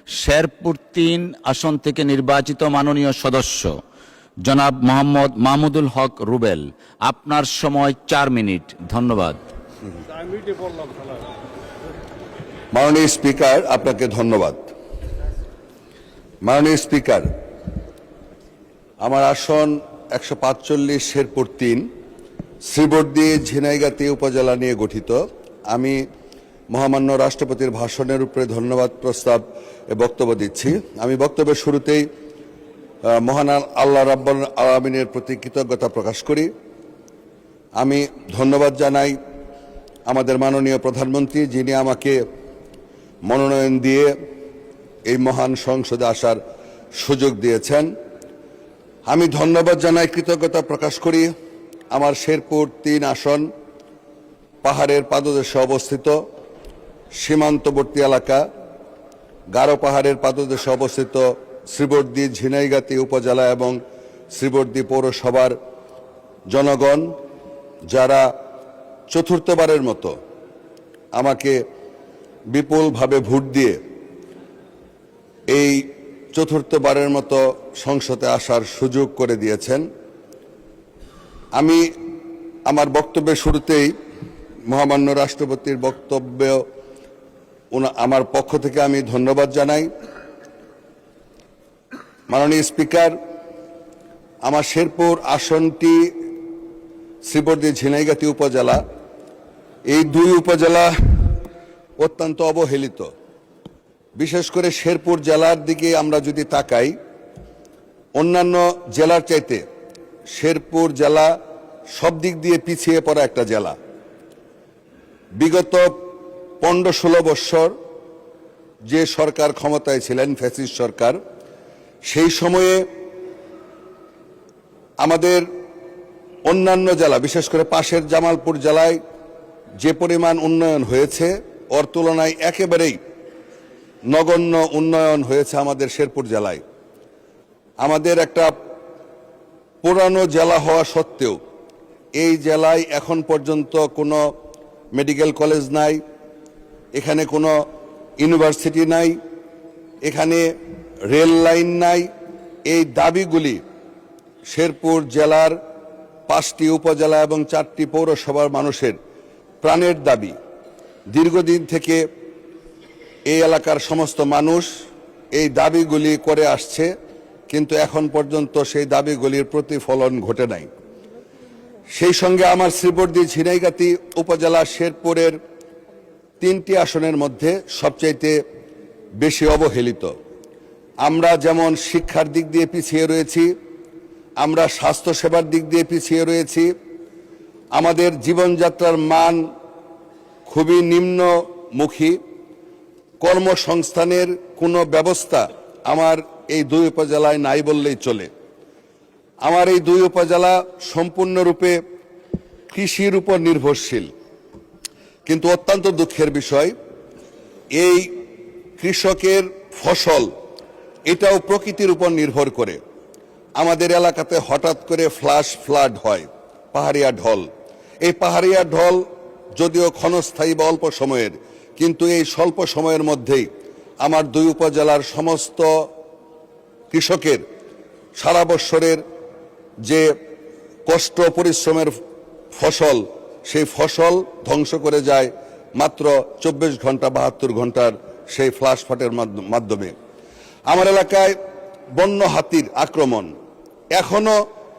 শেরপুর ৩ আসন থেকে নির্বাচিত মাননীয় সদস্য জনাব মোহাম্মদ মাহমুদুল হক রুবেল, আপনার সময় 4 মিনিট। ধন্যবাদ। মাননীয় স্পিকার, আপনাকে ধন্যবাদ। মাননীয় স্পিকার, আমার আসন ১৪৫ শেরপুর ৩ শ্রীবর্দী ঝিনাইগাতি উপজেলা নিয়ে গঠিত। আমি মহামান্য রাষ্ট্রপতির ভাষণের উপরে ধন্যবাদ প্রস্তাব বক্তব্য দিচ্ছি। আমি বক্তব্যের শুরুতেই মহান আল্লাহ রাব্বুল আলামিনের প্রতি কৃতজ্ঞতা প্রকাশ করি। আমি ধন্যবাদ জানাই আমাদের মাননীয় প্রধানমন্ত্রী, যিনি আমাকে মনোনয়ন দিয়ে এই মহান সংসদে আসার সুযোগ দিয়েছেন। আমি ধন্যবাদ জানাই, কৃতজ্ঞতা প্রকাশ করি আমার শেরপুর ৩ আসন পাহাড়ের পাদদেশে অবস্থিত, সীমান্তবর্তী এলাকা, গারো পাহাড়ের পাদদেশে অবস্থিত শ্রীবর্দী ঝিনাইগাতি উপজেলা এবং শ্রীবর্দী পৌরসভার জনগণ, যারা চতুর্থবারের মতো আমাকে বিপুলভাবে ভোট দিয়ে এই চতুর্থবারের মতো সংসদে আসার সুযোগ করে দিয়েছেন। আমি আমার বক্তব্যের শুরুতেই মহামান্য রাষ্ট্রপতির বক্তব্য আমার পক্ষ থেকে আমি ধন্যবাদ জানাই। মাননীয় স্পিকার, আমার শেরপুর আসনটি শ্রীবর্দী ঝিনাইগাতি উপজেলা। এই দুই উপজেলা অত্যন্ত অবহেলিত। বিশেষ করে শেরপুর জেলার দিকে আমরা যদি তাকাই, অন্যান্য জেলার চাইতে শেরপুর জেলা সব দিক দিয়ে পিছিয়ে পড়া একটা জেলা। বিগত 15-16 বৎসর যে সরকার ক্ষমতায় ছিলেন, ফ্যাসিস্ট সরকার, সেই সময়ে আমাদের অন্যান্য জেলা, বিশেষ করে পাশের জামালপুর জেলায় যে পরিমাণ উন্নয়ন হয়েছে, ওর তুলনায় একেবারেই নগণ্য উন্নয়ন হয়েছে আমাদের শেরপুর জেলায়। আমাদের একটা পুরানো জেলা হওয়া সত্ত্বেও এই জেলায় এখন পর্যন্ত কোনো মেডিকেল কলেজ নাই, এখানে কোনো ইউনিভার্সিটি নাই, এখানে রেল লাইন নাই। এই দাবিগুলি শেরপুর জেলার 5টি উপজেলা এবং 4টি পৌরসভার মানুষের প্রাণের দাবি। দীর্ঘদিন থেকে এই এলাকার সমস্ত মানুষ এই দাবিগুলি করে আসছে, কিন্তু এখন পর্যন্ত সেই দাবিগুলির প্রতিফলন ঘটে নাই। সেই সঙ্গে আমার শ্রীবর্দী ঝিনাইগাতি উপজেলা শেরপুরের 3টি আসনের মধ্যে সবচাইতে বেশি অবহেলিত। আমরা যেমন শিক্ষার দিক দিয়ে পিছিয়ে রয়েছি, আমরা স্বাস্থ্যসেবার দিক দিয়ে পিছিয়ে রয়েছি, আমাদের জীবনযাত্রার মান খুবই নিম্নমুখী, কর্মসংস্থানের কোনো ব্যবস্থা আমার এই দুই উপজেলায় নাই বললেই চলে। আমার এই দুই উপজেলা সম্পূর্ণরূপে কৃষির উপর নির্ভরশীল, কিন্তু অত্যন্ত দুঃখের বিষয়, এই কৃষকের ফসল এটাও প্রকৃতির উপর নির্ভর করে। আমাদের এলাকাতে হঠাৎ করে ফ্লাড হয়, পাহাড়িয়া ঢল। এই পাহাড়িয়া ঢল যদিও ক্ষণস্থায়ী বা অল্প সময়ের, কিন্তু এই স্বল্প সময়ের মধ্যেই আমার দুই উপজেলার সমস্ত কৃষকের সারা বৎসরের যে কষ্ট পরিশ্রমের ফসল, সেই ফসল ধ্বংস করে যায় মাত্র 24 ঘন্টা 72 ঘন্টার সেই ফ্লাশফ্লাডের মাধ্যমে। আমার এলাকায় বন্য হাতির আক্রমণ, এখনো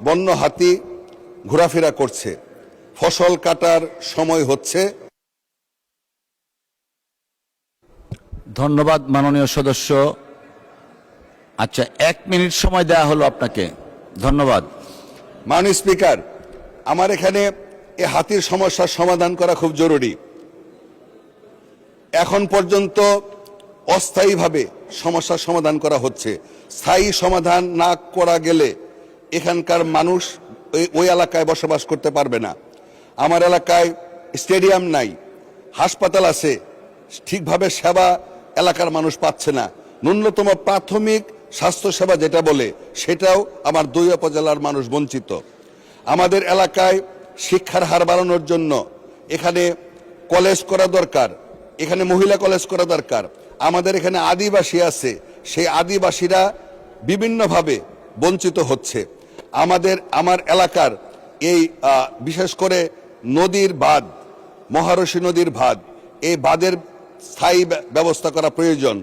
বন্য হাতি ঘোরাফেরা করছে, ফসল কাটার সময় হচ্ছে। ধন্যবাদ মাননীয় সদস্য। আচ্ছা, 1 মিনিট সময় দেওয়া হলো আপনাকে। ধন্যবাদ। মাননীয় স্পিকার, আমার এখানে এই হাতির সমস্যার সমাধান করা খুব জরুরি। এখন পর্যন্ত অস্থায়ীভাবে সমস্যার সমাধান করা হচ্ছে। স্থায়ী সমাধান না করা গেলে এখানকার মানুষ ওই এলাকায় বসবাস করতে পারবে না। আমার এলাকায় স্টেডিয়াম নাই, হাসপাতাল আছে, ঠিকভাবে সেবা এলাকার মানুষ পাচ্ছে না। ন্যূনতম প্রাথমিক স্বাস্থ্যসেবা যেটা বলে, সেটাও আমার দুই উপজেলার মানুষ বঞ্চিত। আমাদের এলাকায় শিক্ষার হার বাড়ানোর জন্য এখানে কলেজ করা দরকার। এখানে মহিলা কলেজ করা দরকার। আমাদের এখানে আদিবাসী আছে, সেই আদিবাসীরা বিভিন্নভাবে বঞ্চিত হচ্ছে। আমার এলাকার এই বিশেষ করে নদীর বাঁধ, মহারশী নদীর বাঁধ, এই বাঁধের স্থায়ী ব্যবস্থা করা প্রয়োজন।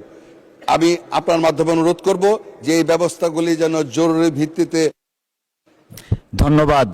আমি আপনার মাধ্যমে অনুরোধ করব যে এই ব্যবস্থাগুলি যেন জরুরি ভিত্তিতে। ধন্যবাদ।